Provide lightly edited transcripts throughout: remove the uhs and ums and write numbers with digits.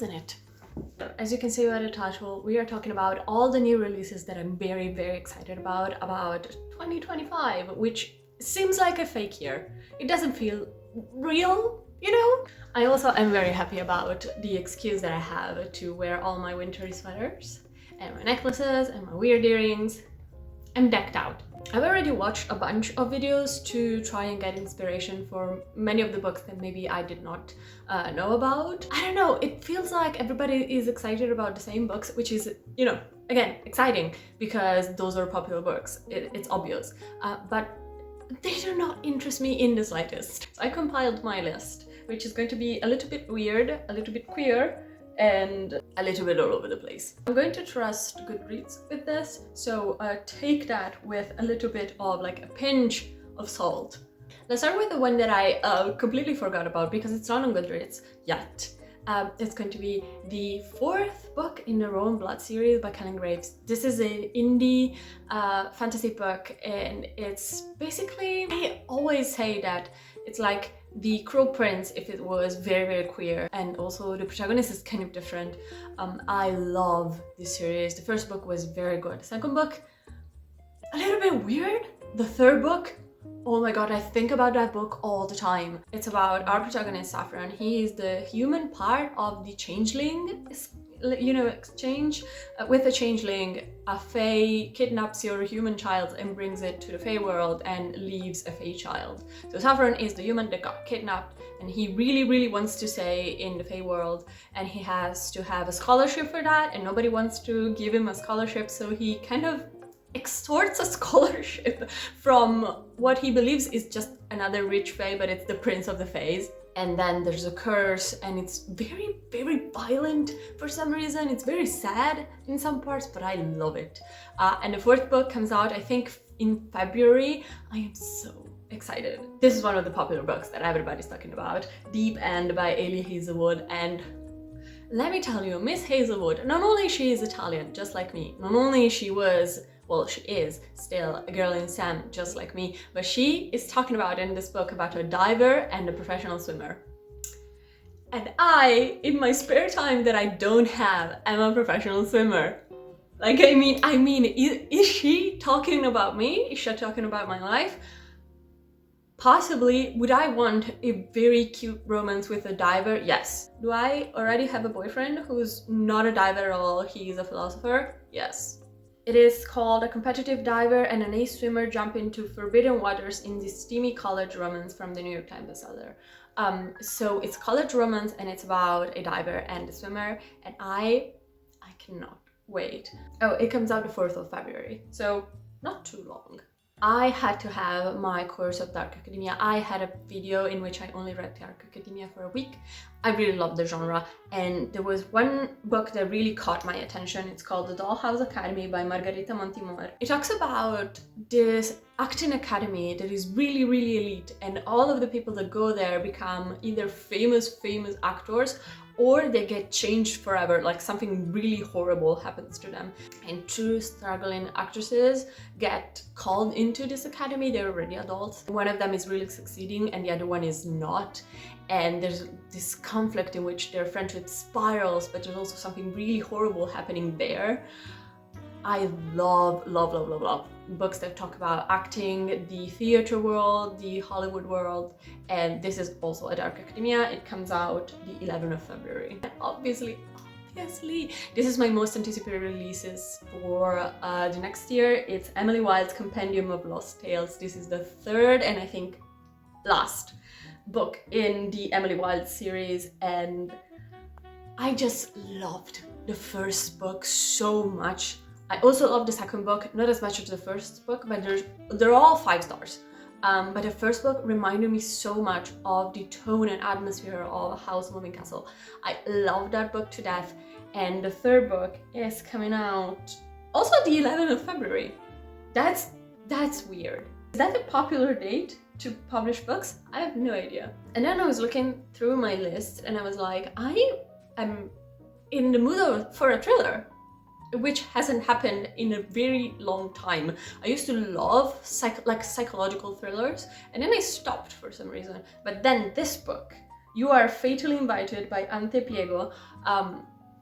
isn't it? As you can see by the title, we are talking about all the new releases that I'm very, very excited about 2025, which seems like a fake year. It doesn't feel real, you know? I also am very happy about the excuse that I have to wear all my wintry sweaters and my necklaces and my weird earrings. I'm decked out. I've already watched a bunch of videos to try and get inspiration for many of the books that maybe I did not know about. I don't know, it feels like everybody is excited about the same books, which is, you know, again, exciting because those are popular books. It's obvious. But they do not interest me in the slightest. So I compiled my list, which is going to be a little bit weird, a little bit queer, and a little bit all over the place. I'm going to trust Goodreads with this, so take that with a little bit of like a pinch of salt. Let's start with the one that I completely forgot about because it's not on Goodreads yet. It's going to be the 4th book in the Rowan Blood series by Kellen Graves. This is an indie fantasy book, and it's basically, I always say that it's like the Cruel Prince if it was very, very queer, and also the protagonist is kind of different. I love this series. The first book was very good. The second book, a little bit weird. The third book, oh my god, I think about that book all the time. It's about our protagonist, Saffron. He is the human part of the changeling, you know, exchange. With a changeling, a fae kidnaps your human child and brings it to the fae world and leaves a fae child. So Saffron is the human that got kidnapped, and he really, really wants to stay in the fae world, and he has to have a scholarship for that, and nobody wants to give him a scholarship, so he kind of extorts a scholarship from what he believes is just another rich fae, but it's the prince of the faes. And then there's a curse, and it's very, very violent for some reason. It's very sad in some parts, but I love it. And the 4th book comes out, I think, in February. I am so excited. This is one of the popular books that everybody's talking about. Deep End by Elie Hazelwood. And let me tell you, Miss Hazelwood, not only she is Italian, just like me, not only she was, well, she is still a girl in STEM, just like me, but she is talking about in this book about a diver and a professional swimmer. And I, in my spare time that I don't have, am a professional swimmer. Like, I mean, is she talking about me? Is she talking about my life? Possibly. Would I want a very cute romance with a diver? Yes. Do I already have a boyfriend who's not a diver at all? He's a philosopher? Yes. It is called A Competitive Diver and an Ace Swimmer Jump into Forbidden Waters in this steamy college romance from the New York Times bestseller. So it's college romance, and it's about a diver and a swimmer, and I cannot wait. Oh, it comes out the 4th of February, so not too long. I had to have my course of Dark Academia. I had a video in which I only read Dark Academia for a week. I really love the genre, and there was one book that really caught my attention. It's called The Dollhouse Academy by Margarita Montemor. It talks about this acting academy that is really, really elite, and all of the people that go there become either famous actors, or they get changed forever, like something really horrible happens to them. And 2 struggling actresses get called into this academy. They're already adults. One of them is really succeeding and the other one is not. And there's this conflict in which their friendship spirals, but there's also something really horrible happening there. I love books that talk about acting, the theater world, the Hollywood world, and this is also a Dark Academia. It comes out the 11th of February. And obviously, this is my most anticipated releases for the next year. It's Emily Wilde's Compendium of Lost Tales. This is the 3rd and I think last book in the Emily Wilde series, and I just loved the first book so much. I also love the second book, not as much as the first book, but they're all 5 stars. But the first book reminded me so much of the tone and atmosphere of House Moving Castle. I love that book to death, and the 3rd book is coming out also the 11th of February. That's weird. Is that a popular date to publish books? I have no idea. And then I was looking through my list and I was like, I am in the mood for a thriller, which hasn't happened in a very long time. I used to love psychological thrillers, and then I stopped for some reason. But then this book You Are Fatally Invited by Ante Piego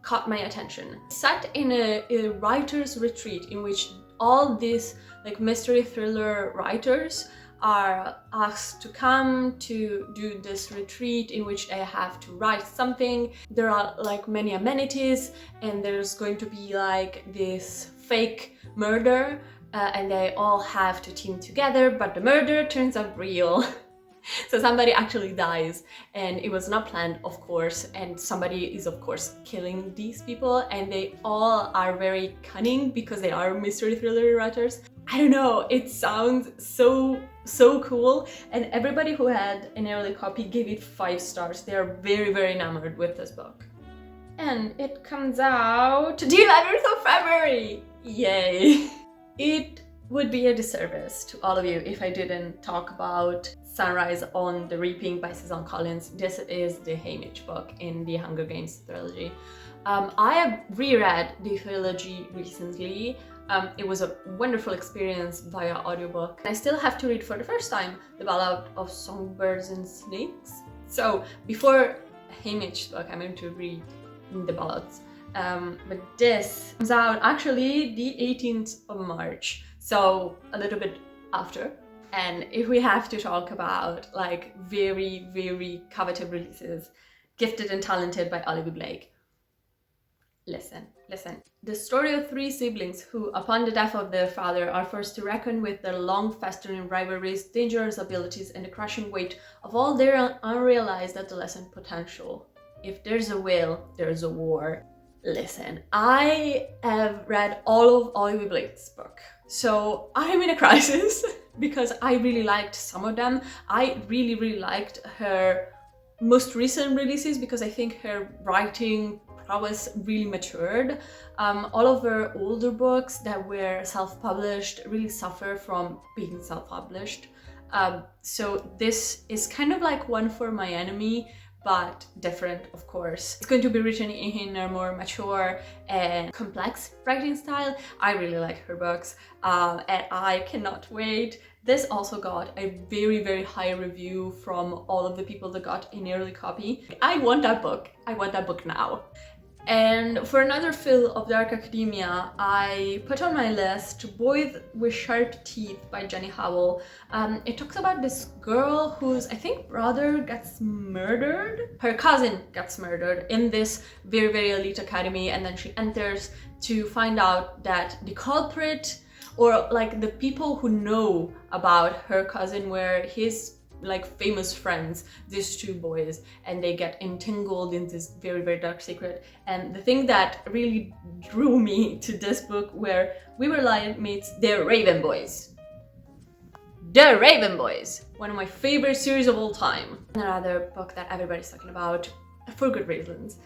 caught my attention. Set in a writer's retreat in which all these like mystery thriller writers are asked to come to do this retreat in which they have to write something. There are like many amenities, and there's going to be like this fake murder, and they all have to team together, but the murder turns out real. So somebody actually dies, and it was not planned, of course, and somebody is of course killing these people, and they all are very cunning because they are mystery thriller writers. I don't know, it sounds so cool, and everybody who had an early copy gave it 5 stars. They are very enamored with this book. And it comes out the 11th of February! Yay! It would be a disservice to all of you if I didn't talk about Sunrise on the Reaping by Susan Collins. This is the Haymitch book in the Hunger Games trilogy. I have reread the trilogy recently. It was a wonderful experience via audiobook. I still have to read for the first time The Ballad of Songbirds and Snakes. So before Haymitch's book, I'm going to read the ballads. But this comes out actually the 18th of March, so a little bit after. And if we have to talk about like very coveted releases, Gifted and Talented by Olivia Blake. Listen. The story of 3 siblings who, upon the death of their father, are forced to reckon with their long-festering rivalries, dangerous abilities, and the crushing weight of all their unrealized adolescent potential. If there's a will, there's a war. Listen, I have read all of Olivia Blake's book, so I'm in a crisis because I really liked some of them. I really liked her most recent releases because I think her writing prowess really matured. All of her older books that were self-published really suffer from being self-published. So this is kind of like One for My Enemy, but different, of course. It's going to be written in a more mature and complex writing style. I really like her books, and I cannot wait. This also got a very high review from all of the people that got an early copy. I want that book. I want that book now. And for another fill of Dark Academia, I put on my list Boys with Sharp Teeth by Jenny Howell. It talks about this girl whose, I think, brother gets murdered. Her cousin gets murdered in this very elite academy, and then she enters to find out that the culprit, or like the people who know about her cousin were his like famous friends, these 2 boys, and they get entangled in this very dark secret. And the thing that really drew me to this book were We Were Lion meets The Raven Boys. The Raven Boys! One of my favorite series of all time. Another book that everybody's talking about, for good reasons.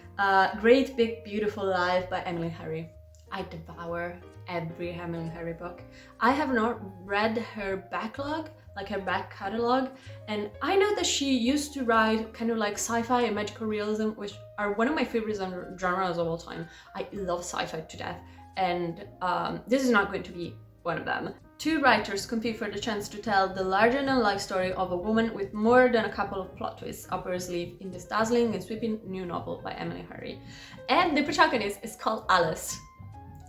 Great Big Beautiful Life by Emily Henry. I devour every Emily Henry book. I have not read her backlog, like her back catalog, and I know that she used to write kind of like sci-fi and magical realism, which are one of my favorite genres of all time. I love sci-fi to death, and this is not going to be one of them. 2 writers compete for the chance to tell the larger-than-life story of a woman with more than a couple of plot twists up her sleeve in this dazzling and sweeping new novel by Emily Henry. And the protagonist is called Alice.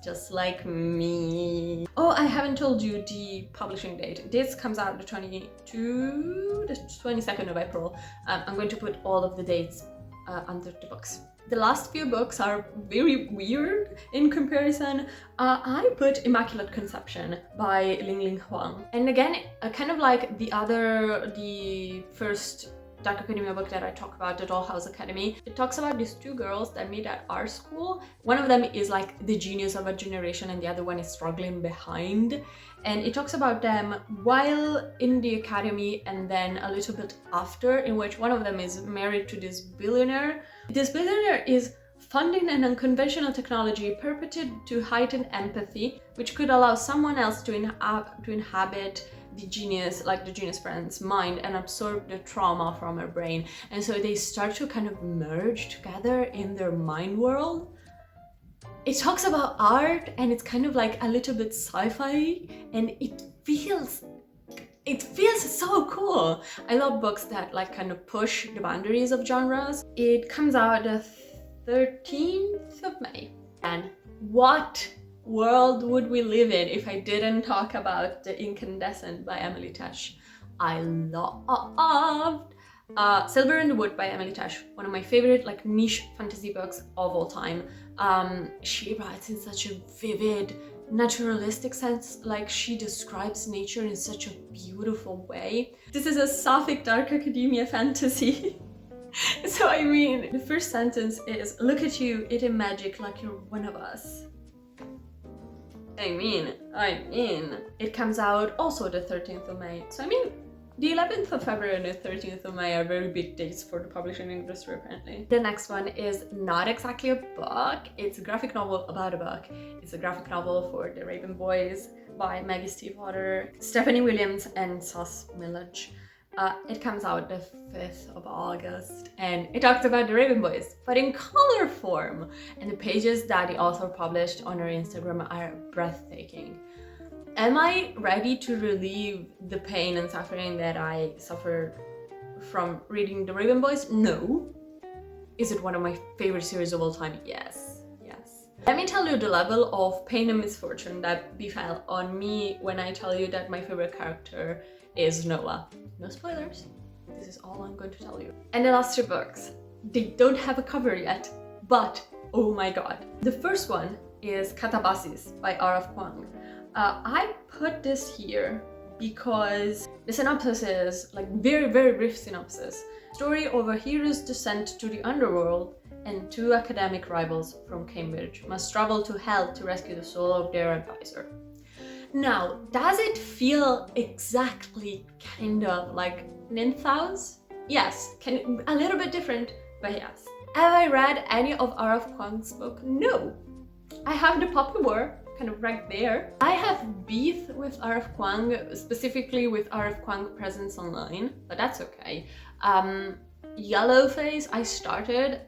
Just like me. Oh, I haven't told you the publishing date. This comes out the 22nd of April. I'm going to put all of the dates under the books. The last few books are very weird in comparison. I put Immaculate Conception by Ling Huang. And again, kind of like the first Dark Academia book that I talk about, The Dollhouse Academy. It talks about these 2 girls that meet at art school. One of them is like the genius of a generation, and the other one is struggling behind. And it talks about them while in the academy and then a little bit after, in which one of them is married to this billionaire. This billionaire is funding an unconventional technology purported to heighten empathy, which could allow someone else to inhabit the genius friend's mind and absorb the trauma from her brain. And so they start to kind of merge together in their mind world. It talks about art, and it's kind of like a little bit sci-fi, and it feels it feels so cool. I love books that like kind of push the boundaries of genres. It comes out the 13th of May. And what world would we live in if I didn't talk about The Incandescent by Emily Tesh? I loved Silver in the Wood by Emily Tesh, one of my favorite like niche fantasy books of all time. She writes in such a vivid, naturalistic sense, like she describes nature in such a beautiful way. This is a sapphic dark academia fantasy. So I mean, the first sentence is, look at you eating magic like you're one of us. I mean, it comes out also the 13th of May. So I mean, the 11th of February and the 13th of May are very big dates for the publishing industry apparently. The next one is not exactly a book, it's a graphic novel about a book. It's a graphic novel for The Raven Boys by Maggie Stiefvater, Stephanie Williams and Sos Millage. It comes out the 5th of August and it talks about the Raven Boys, but in color form. And the pages that the author published on her Instagram are breathtaking. Am I ready to relieve the pain and suffering that I suffered from reading the Raven Boys? No. Is it one of my favorite series of all time? Yes. Yes. Let me tell you the level of pain and misfortune that befell on me when I tell you that my favorite character is Noah. No spoilers. This is all I'm going to tell you. And the last two books. They don't have a cover yet, but oh my god. The first one is Catabasis by R.F. Kuang. I put this here because the synopsis is like very brief synopsis. Story of a hero's descent to the underworld and two academic rivals from Cambridge must travel to hell to rescue the soul of their advisor. Now, does it feel exactly kind of like Ninthaus? Yes, a little bit different, but yes. Have I read any of R.F. Kuang's book? No. I have The Poppy War kind of right there. I have beef with R.F. Kuang, specifically with R.F. Kuang Presence Online, but that's okay. Yellowface, I started.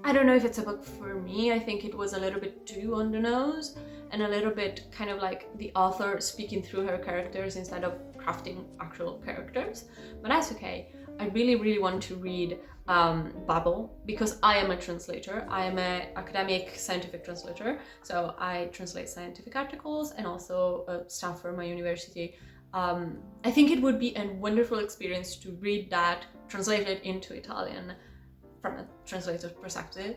I don't know if it's a book for me. I think it was a little bit too on the nose and a little bit kind of like the author speaking through her characters instead of crafting actual characters, but that's okay. I really want to read Babel because I am a translator. I am an academic scientific translator, so I translate scientific articles and also stuff for my university. I think it would be a wonderful experience to read that translated into Italian from a translator's perspective.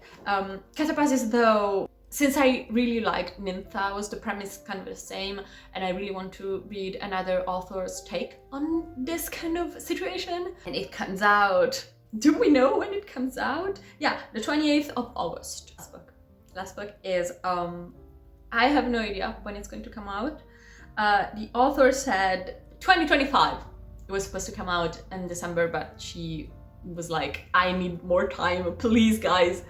Catabasis though, since I really liked Ninthaus, the premise is kind of the same, and I really want to read another author's take on this kind of situation. And it comes out, do we know when it comes out? Yeah, the 28th of August. Last book is, I have no idea when it's going to come out. The author said 2025. It was supposed to come out in December, but she was like, I need more time, please guys.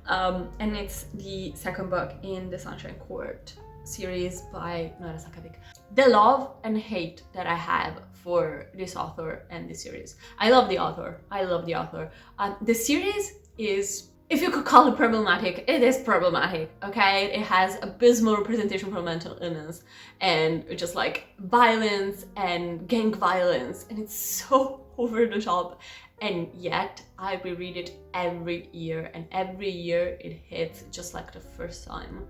And it's the second book in the Sunshine Court series by Nora Sakavic. The love and hate that I have for this author and this series. I love the author. The series is, if you could call it problematic, it is problematic, okay? It has abysmal representation for mental illness and just like violence and gang violence, and it's so over the top. And yet I reread it every year, and every year it hits just like the first time.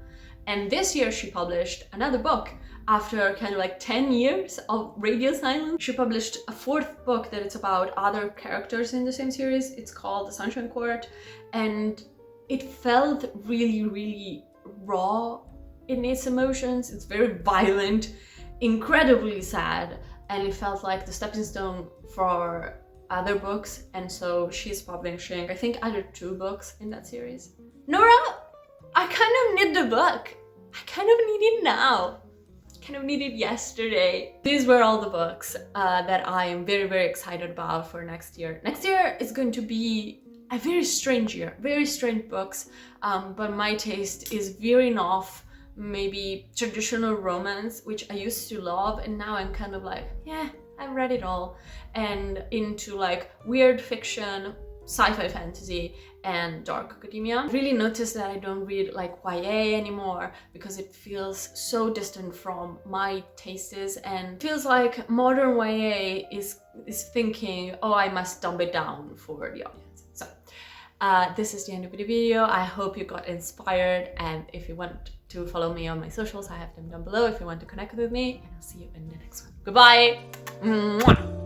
And this year she published another book after kind of like 10 years of radio silence. She published a fourth book that it's about other characters in the same series. It's called The Sunshine Court, and it felt really raw in its emotions. It's very violent, incredibly sad, and it felt like the stepping stone for other books, and so she's publishing, I think, other 2 books in that series. Nora, I kind of need the book. I kind of need it now. I kind of need it yesterday. These were all the books that I am very excited about for next year. Next year is going to be a very strange year, very strange books, but my taste is veering off maybe traditional romance, which I used to love, and now I'm kind of like, yeah, I've read it all, and into like weird fiction, sci-fi fantasy and dark academia. I really noticed that I don't read like YA anymore because it feels so distant from my tastes, and feels like modern YA is thinking, oh, I must dumb it down for the audience. So this is the end of the video. I hope you got inspired, and if you want to follow me on my socials, I have them down below if you want to connect with me, and I'll see you in the next one. Goodbye! Mwah!